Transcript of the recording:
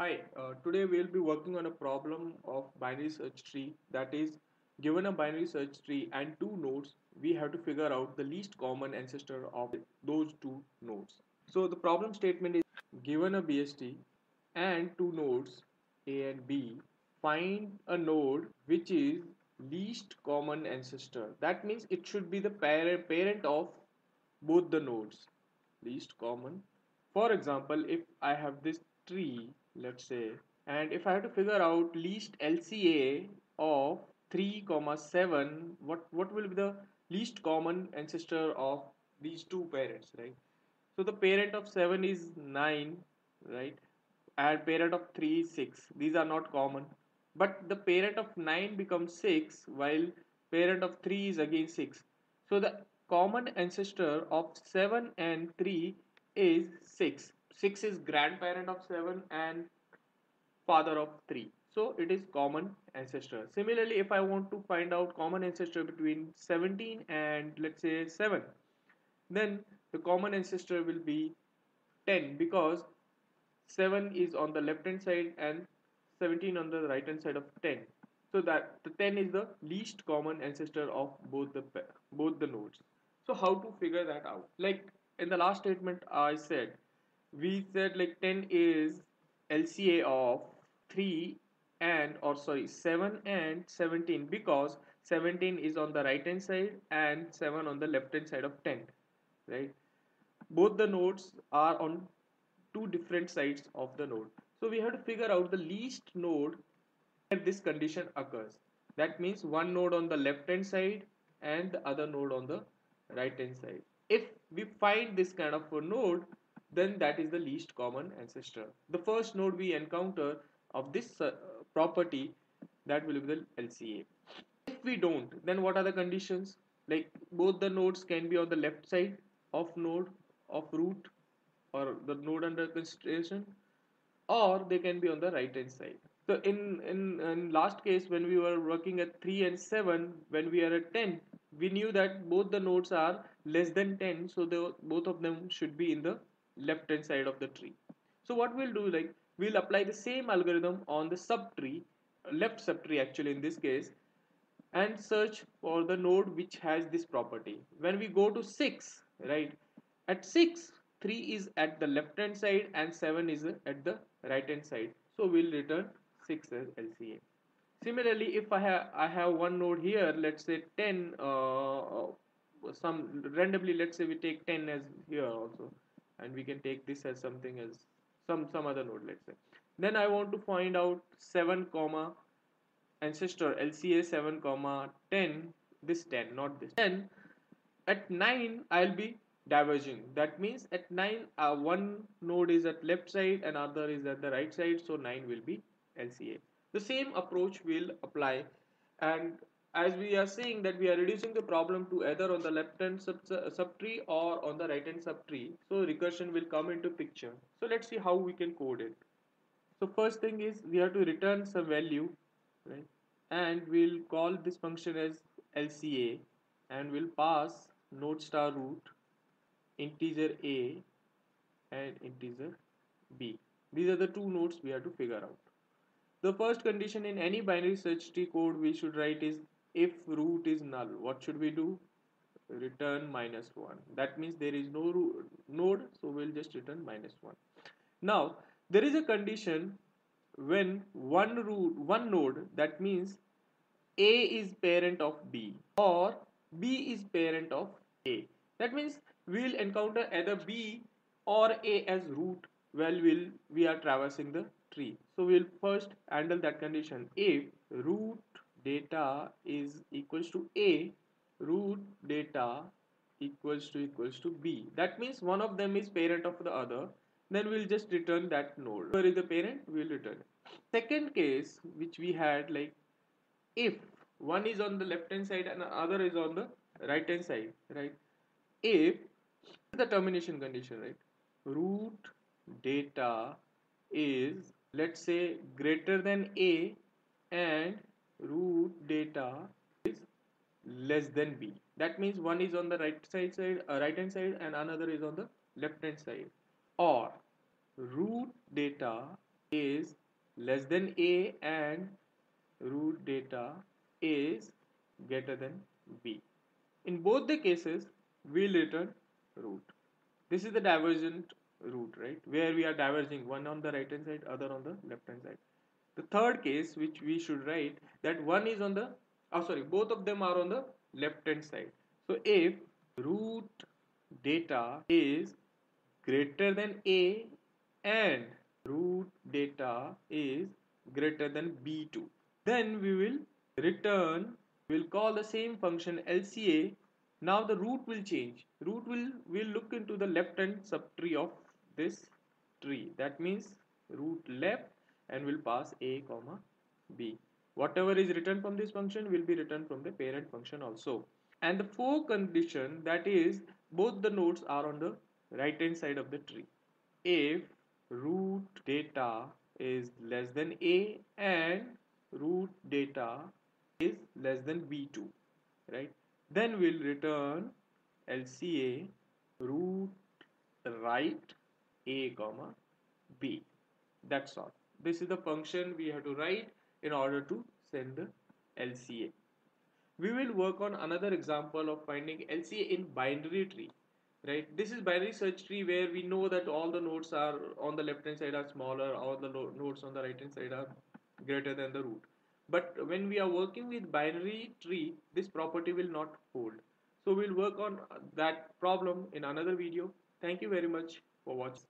Hi, today we'll be working on a problem of binary search tree, that is, given a binary search tree and two nodes, we have to figure out the least common ancestor of those two nodes. So the problem statement is given a BST and two nodes A and B, find a node which is least common ancestor. That means it should be the parent of both the nodes, least common. For example, if I have this tree, let's say, and if I have to figure out least LCA of 3 comma 7, what will be the least common ancestor of these two parents, right? So the parent of 7 is 9, right? And parent of 3 is 6. These are not common. But the parent of 9 becomes 6 while parent of 3 is again 6. So the common ancestor of 7 and 3 is 6. 6 is grandparent of 7 and father of 3. So it is common ancestor. Similarly, if I want to find out common ancestor between 17 and let's say 7, then the common ancestor will be 10 because 7 is on the left hand side and 17 on the right hand side of 10. So that the 10 is the least common ancestor of both the nodes. So how to figure that out? Like in the last statement I said, we said like 10 is LCA of 3 and or sorry 7 and 17 because 17 is on the right hand side and 7 on the left hand side of 10, right? Both the nodes are on two different sides of the node. So we have to figure out the least node where this condition occurs. That means one node on the left hand side and the other node on the right hand side. If we find this kind of a node, then that is the least common ancestor. The first node we encounter of this property, that will be the LCA. If we don't, then what are the conditions? Like both the nodes can be on the left side of node of root or the node under consideration, or they can be on the right hand side. So in last case when we were working at 3 and 7, when we are at 10, we knew that both the nodes are less than 10, so both of them should be in the left hand side of the tree. So what we'll do, like we'll apply the same algorithm on the subtree, left subtree actually in this case, and search for the node which has this property. When we go to 6, right, at 6, 3 is at the left hand side and 7 is at the right hand side, so we'll return 6 as LCA. Similarly, if I have one node here, let's say 10, some randomly, let's say we take 10 as here also, and we can take this as something as some other node, let's say. Then I want to find out 7 comma ancestor LCA 7 comma 10, this 10, not this 10. At 9 I'll be diverging. That means at 9 one node is at left side and other is at the right side, so 9 will be LCA. The same approach will apply, and as we are saying that we are reducing the problem to either on the left hand subtree or on the right hand subtree, so recursion will come into picture. So let's see how we can code it. So first thing is we have to return some value, right? And we'll call this function as LCA, and we'll pass node star root, integer A and integer B. These are the two nodes we have to figure out. The first condition in any binary search tree code we should write is if root is null. What should we do? Return -1. That means there is no node, so we'll just return -1. Now there is a condition when one node, that means A is parent of B or B is parent of A. That means we'll encounter either B or A as root while we are traversing the tree. So we'll first handle that condition. If root data is equals to A, root data equals to B. That means one of them is parent of the other. Then we'll just return that node. Where is the parent? We'll return it. Second case which we had, like if one is on the left hand side and the other is on the right hand side, right? If the termination condition, right? Root data is, let's say, greater than A and root data is less than B. That means one is on the right hand side and another is on the left hand side. Or root data is less than a and root data is greater than b. In both the cases, we'll return root. This is the divergent root, right? Where we are diverging, one on the right hand side, other on the left hand side. The third case, which we should write, that one is on the, both of them are on the left hand side. So if root data is greater than a and root data is greater than b2, then we will return, we'll call the same function LCA. Now the root will change. Root will look into the left hand subtree of this tree. That means root left and will pass a comma b. Whatever is written from this function will be written from the parent function also. And the for condition, that is both the nodes are on the right hand side of the tree. If root data is less than a and root data is less than b2, right, then we'll return LCA root right a comma b. That's all. This is the function we have to write in order to send the LCA. We will work on another example of finding LCA in binary tree, right? This is binary search tree where we know that all the nodes are on the left hand side are smaller, all the nodes on the right hand side are greater than the root. But when we are working with binary tree, this property will not hold. So we'll work on that problem in another video. Thank you very much for watching.